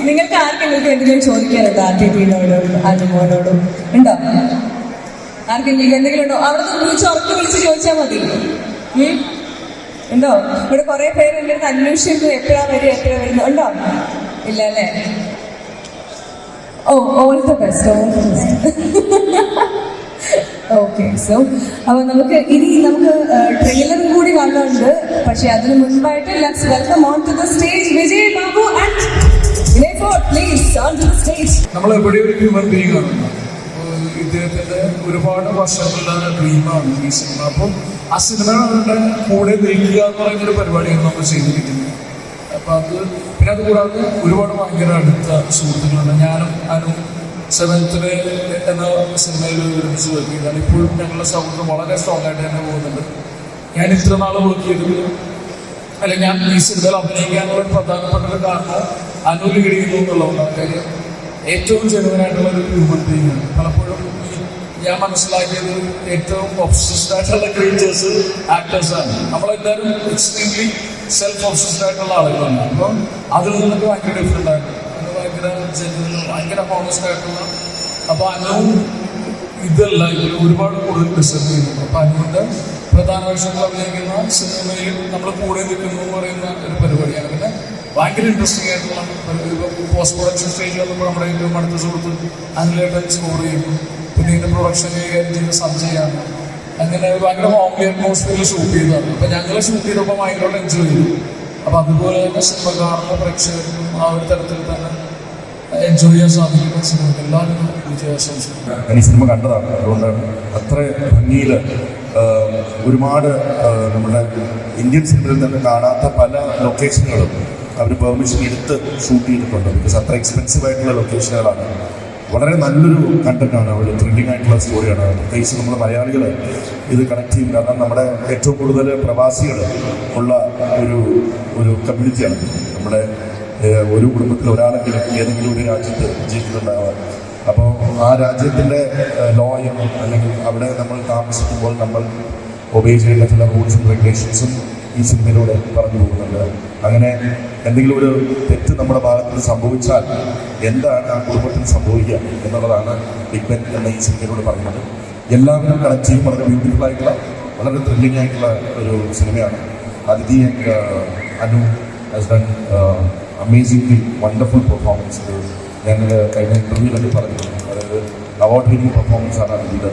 നിങ്ങൾക്ക് ആർക്കെങ്കിലും എന്തെങ്കിലും ചോദിക്കാനുണ്ടോ അതിഥിയോടും അനുമോനോടും ഉണ്ടോ? ആർക്കെങ്കിലും എന്തെങ്കിലും ഉണ്ടോ? അവിടെ വിളിച്ച് ചോദിച്ചാൽ മതി. ഉണ്ടോ? ഇവിടെ കുറെ പേര് എൻ്റെ അടുത്ത് അന്വേഷിച്ചിരുന്നു എപ്പോഴാ വരുന്നു. ഉണ്ടോ? ഇല്ല അല്ലേ? All the best. Okay, so അപ്പൊ നമുക്ക് ട്രെയിലറും കൂടി കാണുന്നുണ്ട്. പക്ഷെ അതിന് മുൻപായിട്ട് let's welcome on to the stage Vijay Babu and Vinay Forrt. Please on to the stage. നമ്മൾ എവിടെ ഒരു ഹ്യൂമൻ ബീയിങ് ആണ്. ഇദ്ദേഹത്തിന്റെ ഒരുപാട് വർഷങ്ങളുടെ ഡ്രീമാണ് ഈ സിനിമ. അപ്പം ആ സിനിമയുടെ കൂടെ നിൽക്കുക എന്ന് പറയുന്നൊരു പരിപാടിയാണ് നമ്മൾ ചെയ്തിരിക്കുന്നത്. അപ്പം പിന്നെ അതുകൂടാതെ ഒരുപാട് ഭയങ്കര അടുത്ത സുഹൃത്തുക്കളുണ്ട്. ഞാനും അനു സെവൻത്തില് എന്ന സിനിമയിൽ ഒരുമിച്ച് വർക്ക് ചെയ്താണ്. ഇപ്പോഴും ഞങ്ങളുടെ സൗഹൃദം വളരെ സ്ട്രോങ് ആയിട്ട് തന്നെ പോകുന്നുണ്ട്. ഞാൻ ഇത്ര നാൾ വർക്ക് ചെയ്തത് ഞാൻ ഈ സിനിമയിൽ അഭിനയിക്കാനുള്ള ഒരു പ്രധാനപ്പെട്ട ഒരു കാരണം അനു ലീഡ് ചെയ്യുന്നു എന്നുള്ളതാണ്. കാര്യം ഏറ്റവും ജനുവനായിട്ടുള്ള ഒരു ഹ്യൂമൻ ബീയിങ് ആണ്. പലപ്പോഴും ഞാൻ മനസ്സിലാക്കിയത് ഏറ്റവും ഒബ്സസ്ഡ് ആയിട്ടുള്ള ക്രിയേറ്റേഴ്സ് ആക്ടേഴ്സാണ്. നമ്മളെല്ലാവരും എക്സ്ട്രീംലി സെൽഫ് ഒബ്സസ്ഡ് ആയിട്ടുള്ള ആളുകളാണ്. അപ്പം അതിൽ നിന്നൊക്കെ ഭയങ്കര ഡിഫറെൻ്റ് ആയിട്ട് ഭയങ്കര ജെന്യൂൻ, ഭയങ്കര ഹോണസ്റ്റ് ആയിട്ടുള്ള. അപ്പോൾ അനുവും ഇതല്ല ഇതിൽ ഒരുപാട് കൂടുതൽ ഡിസേർവ് ചെയ്യുന്നു. അപ്പോൾ അനുവിൻ്റെ പ്രധാന വേഷങ്ങൾ അഭിനയിക്കുന്ന സിനിമയിൽ നമ്മൾ കൂടെ നിൽക്കുന്നു എന്ന് പറയുന്ന ഒരു പരിപാടിയാണ്. പിന്നെ ഭയങ്കര ഇൻട്രസ്റ്റിംഗ് ആയിട്ടുള്ള പോസ്റ്റ് പ്രൊഡക്ഷൻ സ്റ്റേജിൽ വന്നപ്പോൾ നമ്മുടെ ഏറ്റവും അടുത്ത സുഹൃത്ത് അനുലേട്ടൻ സ്കോർ ചെയ്യുന്നു. പിന്നെ ഇതിൻ്റെ പ്രൊഡക്ഷൻ കൈകാര്യം ചെയ്യുന്ന സഞ്ജയാണ്. അങ്ങനെ ഭയങ്കര ഹോംലി അറ്റ്മോസ്ഫിയറിൽ ഷൂട്ട് ചെയ്തതാണ്. അപ്പം ഞങ്ങൾ ഷൂട്ട് ചെയ്തപ്പോൾ ഭയങ്കരമായിട്ട് എൻജോയ് ചെയ്തു. അപ്പം അതുപോലെ തന്നെ സിനിമ കാണുന്ന പ്രേക്ഷകർക്കും ആ ഒരു തരത്തിൽ തന്നെ എൻജോയ് ചെയ്യാൻ സാധിക്കുന്ന സിനിമയ്ക്ക് എല്ലാവരും വിജയാശംസിക്കുന്നു. ഞാൻ ഈ സിനിമ കണ്ടതാണ്. അതുകൊണ്ടാണ് അത്ര ഭംഗിയിൽ ഒരുപാട് നമ്മുടെ ഇന്ത്യൻ സിനിമയിൽ തന്നെ കാണാത്ത പല ലൊക്കേഷനുകളും അവർ പെർമിഷൻ എടുത്ത് ഷൂട്ട് ചെയ്തിട്ടുണ്ട്. ബിക്കോസ് അത്ര എക്സ്പെൻസീവ് ആയിട്ടുള്ള ലൊക്കേഷനുകളാണ്. വളരെ നല്ലൊരു കണ്ടന്റാണ്, ഒരു ത്രില്ലിംഗ് ആയിട്ടുള്ള സ്റ്റോറിയാണ്. പ്രത്യേകിച്ച് നമ്മൾ മലയാളികൾ ഇത് കണക്ട് ചെയ്യും. കാരണം നമ്മുടെ ഏറ്റവും കൂടുതൽ പ്രവാസികൾ ഉള്ള ഒരു കമ്മ്യൂണിറ്റിയാണ്. നമ്മുടെ ഒരു കുടുംബത്തിൽ ഒരാളെങ്കിലും ഏതെങ്കിലും ഒരു രാജ്യത്ത് ജീവിക്കുന്നുണ്ടാവാം. അപ്പോൾ ആ രാജ്യത്തിൻ്റെ ലോയും അല്ലെങ്കിൽ അവിടെ നമ്മൾ താമസിക്കുമ്പോൾ നമ്മൾ ഒബേ ചെയ്യേണ്ട ചില റൂൾസും റെഗുലേഷൻസും ഈ സിനിമയിലൂടെ പറഞ്ഞു പോകുന്നുണ്ട്. അങ്ങനെ എന്തെങ്കിലും ഒരു തെറ്റ് നമ്മുടെ ഭാഗത്ത് സംഭവിച്ചാൽ എന്താണ് ആ കുടുംബത്തിന് സംഭവിക്കുക എന്നുള്ളതാണ് ബിഗ് ബെൻ എന്ന ഈ സിനിമയിലൂടെ പറയുന്നത്. എല്ലാവരും കണക്ട് ചെയ്യും. വളരെ ബ്യൂട്ടിഫുൾ ആയിട്ടുള്ള, വളരെ ത്രില്ലിംഗ് ആയിട്ടുള്ള ഒരു സിനിമയാണ്. അതിഥി Anu has done amazingly wonderful performance. ഞാൻ കഴിഞ്ഞ ഇൻ്റർവ്യൂവിലൊക്കെ പറഞ്ഞു, അതായത് അവാർഡ് വിന്നിംഗ് പെർഫോമൻസാണ് അതിഥിയുടെ.